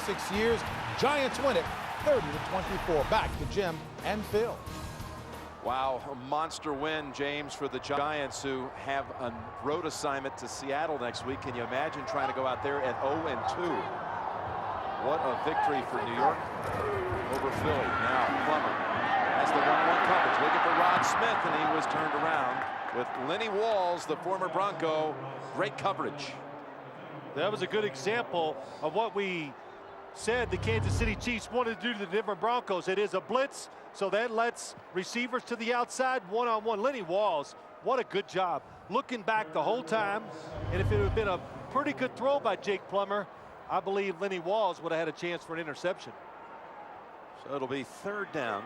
6 years. Giants win it 30-24. Back to Jim and Phil. Wow, a monster win, James, for the Giants, who have a road assignment to Seattle next week. Can you imagine trying to go out there at 0-2? What a victory for New York over Philly. Now Plummer has the 1-1 coverage. Looking for Rod Smith, and he was turned around with Lenny Walls, the former Bronco. Great coverage. That was a good example of what we said the Kansas City Chiefs wanted to do to the Denver Broncos. It is a blitz, so that lets receivers to the outside one-on-one. Lenny Walls, what a good job. Looking back the whole time, and if it had been a pretty good throw by Jake Plummer, I believe Lenny Walls would have had a chance for an interception. So it'll be third down.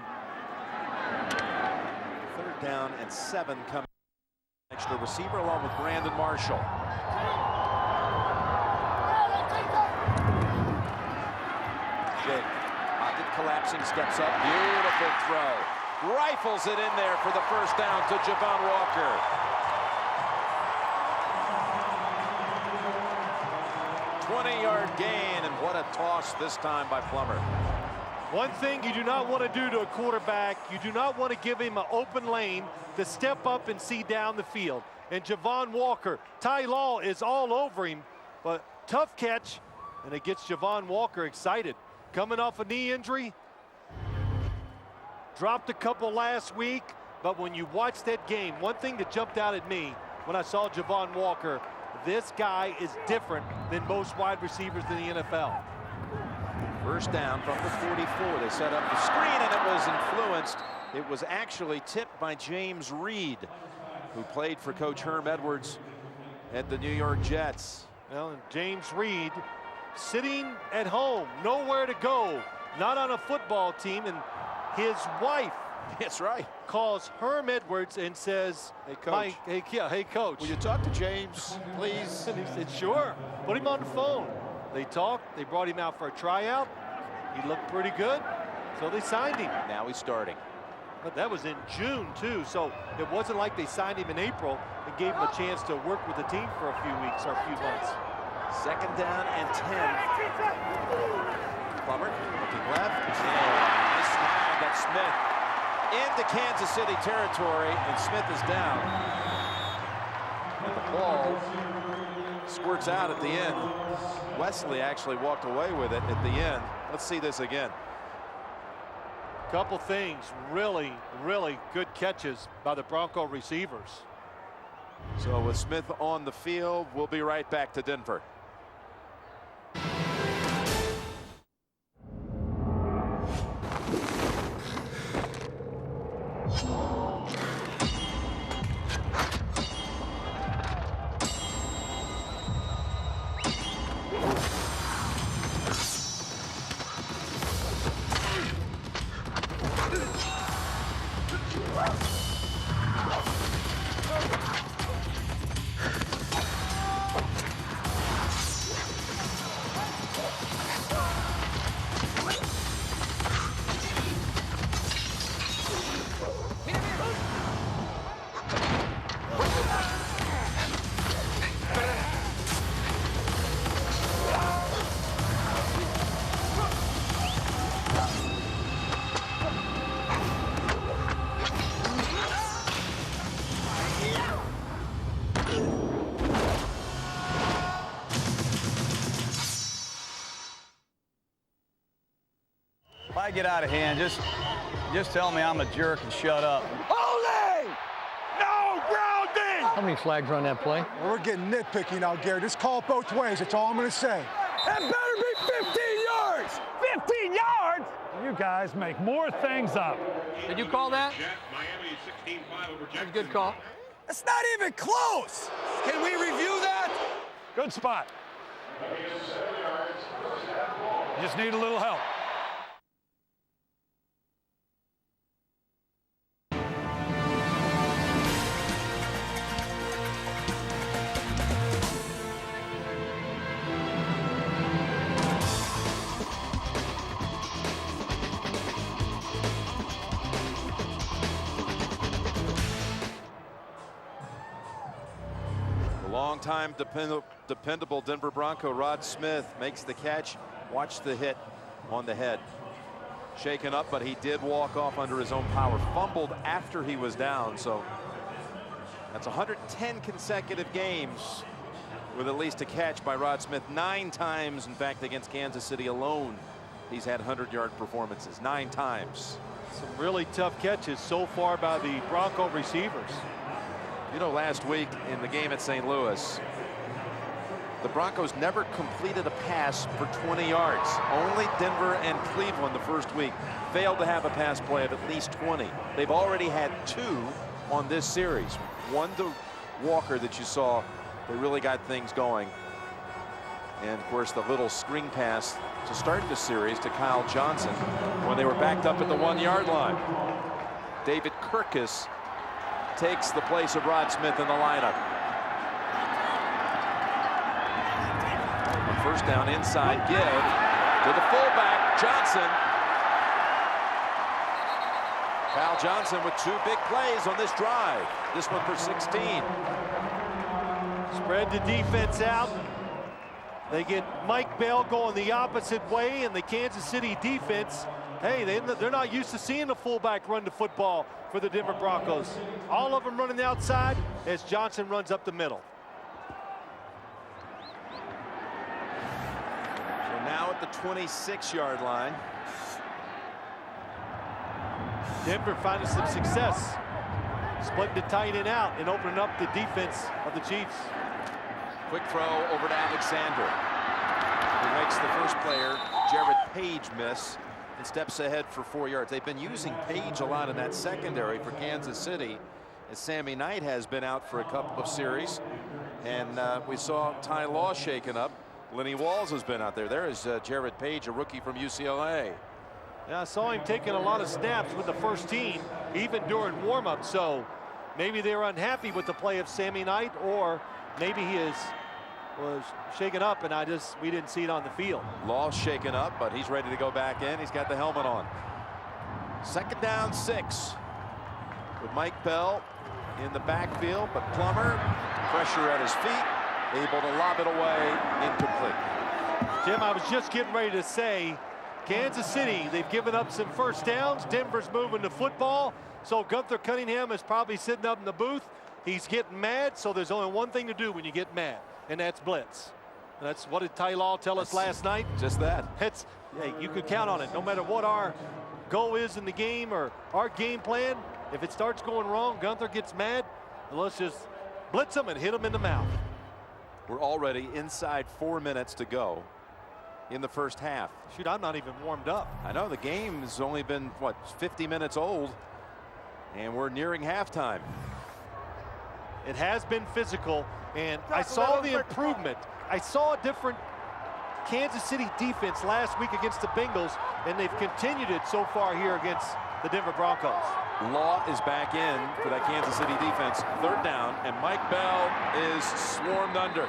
Third down and 7 coming. Extra receiver along with Brandon Marshall. Jake, pocket collapsing, steps up, beautiful throw. Rifles it in there for the first down to Javon Walker. '20-yard gain, and what a toss this time by Plummer. One thing you do not want to do to a quarterback, you do not want to give him an open lane to step up and see down the field. And Javon Walker, Ty Law is all over him, but tough catch, and it gets Javon Walker excited. Coming off a knee injury, dropped a couple last week, but when you watch that game, one thing that jumped out at me when I saw Javon Walker, this guy is different than most wide receivers in the NFL. First down from the 44. They set up the screen, and it was influenced. It was actually tipped by James Reed, who played for Coach Herm Edwards at the New York Jets. Well, and James Reed sitting at home, nowhere to go, not on a football team, and his wife, that's right, calls Herm Edwards and says, "Hey, Coach. Hey, Coach. Will you talk to James, please?" And he said, "Sure." Put him on the phone. They talked. They brought him out for a tryout. He looked pretty good, so they signed him. Now he's starting. But that was in June, too, so it wasn't like they signed him in April and gave him a chance to work with the team for a few weeks or a few months. Second down and 10. Plummer looking left. Nice snag at Smith into Kansas City territory, and Smith is down. And the ball squirts out at the end. Wesley actually walked away with it at the end. Let's see this again. Couple things, really, really good catches by the Bronco receivers. So with Smith on the field, we'll be right back to Denver. If I get out of hand, just tell me I'm a jerk and shut up. Holding! No grounding! How many flags are on that play? Well, we're getting nitpicky now, Gary. Just call it both ways. That's all I'm going to say. That better be 15 yards! 15 yards? You guys make more things up. Did you call that? That's a good call. That's not even close! Can we review that? Good spot. Just need a little help. Longtime dependable Denver Bronco Rod Smith makes the catch Watch the hit on the head. Shaken up, but he did walk off under his own power. Fumbled after he was down, so that's 110 consecutive games with at least a catch by Rod Smith. 9 times, in fact, against Kansas City alone, he's had 100-yard performances. 9 times. Some really tough catches so far by the Bronco receivers. You know, last week in the game at St. Louis, the Broncos never completed a pass for 20 yards. Only Denver and Cleveland the first week failed to have a pass play of at least 20. They've already had 2 on this series. One to Walker that you saw. They really got things going. And of course, the little screen pass to start the series to Kyle Johnson when they were backed up at the 1-yard line. David Kirkus takes the place of Rod Smith in the lineup. First down, inside give to the fullback, Johnson. Kyle Johnson with 2 big plays on this drive. This one for 16. Spread the defense out. They get Mike Bell going the opposite way, and the Kansas City defense, hey, they're not used to seeing the fullback run the football for the Denver Broncos. All of them running the outside as Johnson runs up the middle. Now at the 26-yard line. Denver finding some success, splitting the tight end out and opening up the defense of the Chiefs. Quick throw over to Alexander, who makes the first player, Jared Page, miss and steps ahead for 4 yards. They've been using Page a lot in that secondary for Kansas City, as Sammy Knight has been out for a couple of series, and we saw Ty Law shaken up. Lenny Walls has been out there. There is Jared Page, a rookie from UCLA. Yeah, I saw him taking a lot of snaps with the first team, even during warm-up. So maybe they're unhappy with the play of Sammy Knight, or maybe he was shaken up and we didn't see it on the field. Law shaken up, but he's ready to go back in. He's got the helmet on. 2nd down, 6. With Mike Bell in the backfield, but Plummer, pressure at his feet, able to lob it away, incomplete. Jim, I was just getting ready to say, Kansas City, they've given up some first downs. Denver's moving the football. So Gunther Cunningham is probably sitting up in the booth. He's getting mad, so there's only one thing to do when you get mad, and that's blitz. And that's what did Ty Law tell us last night? Just that. Hey, you could count on it. No matter what our goal is in the game or our game plan, if it starts going wrong, Gunther gets mad, and let's just blitz him and hit him in the mouth. We're already inside 4 minutes to go in the first half. Shoot, I'm not even warmed up. I know the game has only been, what, 50 minutes old, and we're nearing halftime. It has been physical, and I saw the improvement. I saw a different Kansas City defense last week against the Bengals, and they've continued it so far here against the Denver Broncos. Law is back in for that Kansas City defense. 3rd down, and Mike Bell is swarmed under.